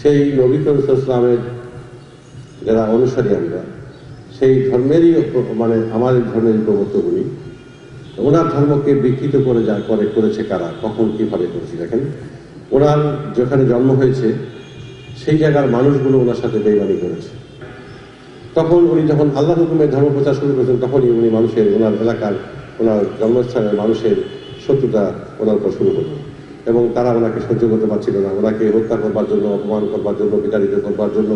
সেই নবী করিম সাল্লাল্লাহু আলাইহি ওয়াসাল্লামের যারা অনুসারী আমরা, সেই ধর্মেরই মানে আমাদের ধর্মেরই প্রবর্তক উনি। ওনার ধর্মকে বিকৃত করে করেছে কারা, কখন কিভাবে করেছে? দেখেন, ওনার যেখানে জন্ম হয়েছে সেই জায়গার মানুষগুলো ওনার সাথে বেইমানি করেছে। তখন উনি যখন আল্লাহ হুকুমের ধর্ম প্রচার শুরু করেছেন, তখনই উনি মানুষের, ওনার এলাকার, ওনার জন্মস্থানের মানুষের শত্রুতা ওনার উপর শুরু করলেন, এবং তারা ওনাকে সহ্য করতে পারছিল না। ওনাকে হত্যা করবার জন্য, অপমান করবার জন্য, বিতাড়িত করবার জন্য,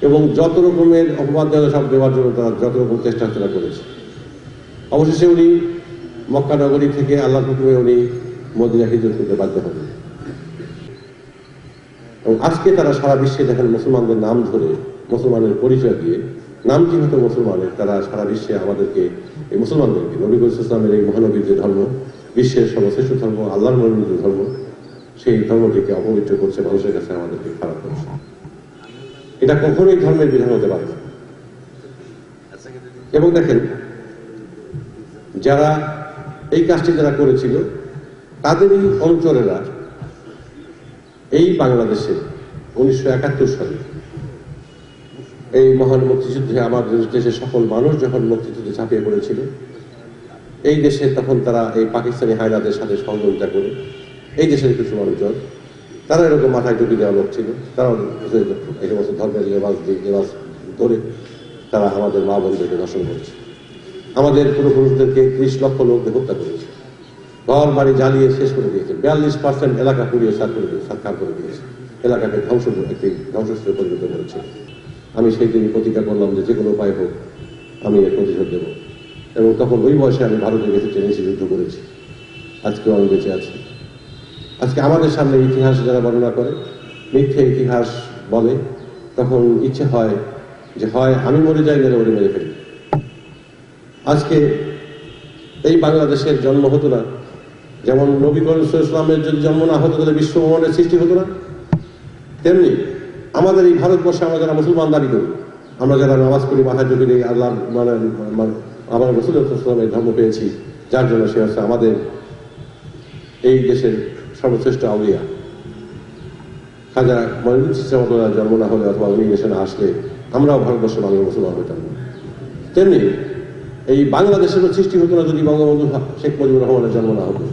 এবং যত রকমের অপবাদ সব দেওয়ার জন্য তারা যত রকম চেষ্টা তারা করেছে। অবশেষে উনি মক্কা নগরী থেকে আল্লাহর হুকুমে উনি মদিনা হিজরত করতে বাধ্য হন। এবং আজকে তারা সারা বিশ্বে দেখেন মুসলমানদের নাম ধরে, মুসলমানের পরিচয় দিয়ে, নাম যেহেতু মুসলমানের, তারা সারা বিশ্বে আমাদেরকে, এই মুসলমানদেরকে, নবী করিম সাল্লাল্লাহু আলাইহি ওয়াসাল্লামের এই মহানবীর যে ধর্ম, বিশ্বের সর্বশ্রেষ্ঠ ধর্ম, আল্লাহর মনোনীত ধর্ম, সেই ধর্মটিকে অপবিত্র করছে, মানুষের কাছে আমাদেরকে খারাপ করছে। এটা কখনোই ধর্মের বিধান হতে পারে না। এবং দেখেন, যারা এই কাজটি যারা করেছিল তাদেরই অঞ্চলেরা এই বাংলাদেশে 1971 সালে এই মহান মুক্তিযুদ্ধে আমাদের দেশের সকল মানুষ যখন মুক্তিযুদ্ধে ঝাঁপিয়ে পড়েছিল, এই দেশে তখন তারা এই পাকিস্তানি হায়নাদের সাথে সহযোগিতা করে এই দেশের কিছু মানুষজন, তারা এরকম মাথায় টুপি দেওয়া লোক ছিল, তারা এই সমস্ত ধর্মের লেবাস ধরে তারা আমাদের মা বোনদেরকে দর্শন করেছে, আমাদের পূর্বপুরুষদেরকে 30 লক্ষ লোকদের হত্যা করেছে, ঘর বাড়ি জ্বালিয়ে শেষ করে দিয়েছে, 42% এলাকা পুড়িয়ে সাৎকার করে দিয়েছে, এলাকাকে ধ্বংসস্তূপে পরিণত করেছে। আমি সেই দিনই প্রতিজ্ঞা করলাম যে কোনো উপায় হোক আমি এর প্রতিশোধ দেব। এবং তখন ওই বয়সে আমি ভারতে গেছে টেনেছি, যুদ্ধ করেছি, আজকেও আমি বেঁচে আছি। আজকে আমাদের সামনে ইতিহাস যারা বর্ণনা করে, মিথ্যে ইতিহাস বলে, তখন ইচ্ছে হয় যে হয় আমি মরে যাই, মেরে ওরে মেরে ফেলি। আজকে এই বাংলাদেশের জন্ম হতো না, যেমন নবী করিম সাল্লাল্লাহু আলাইহি ওয়াসাল্লামের যদি জন্ম না হতো তাহলে বিশ্ব ব্রহ্মাণ্ডের সৃষ্টি হতো না। তেমনি আমাদের এই ভারতবর্ষে আমরা যারা মুসলমান দাবি করি, আমরা যারা নামাজ করি, মাথায় টুপি দিই, আল্লাহ আমার রাসূল সাল্লাল্লাহু আলাইহি ওয়াসাল্লামের ধর্ম পেয়েছি, যার জন্য সে হচ্ছে আমাদের এই দেশের সর্বশ্রেষ্ঠ আউলিয়া। খাজা মঈনুদ্দিন চিশতি রাহমাতুল্লাহ জন্ম না হলে অথবা উনি দেশে না আসলে আমরাও ভারতবর্ষে বাংলা মুসলমান হইতাম না। তেমনি এই বাংলাদেশেরও সৃষ্টি হতো না যদি বঙ্গবন্ধু শেখ মুজিবুর রহমানের জন্ম না হতো।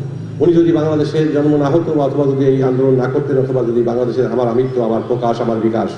উনি যদি বাংলাদেশের জন্ম না হতো, অথবা যদি এই আন্দোলন না করতেন, অথবা যদি বাংলাদেশের আমার আমৃত্যু, আমার প্রকাশ, আমার বিকাশ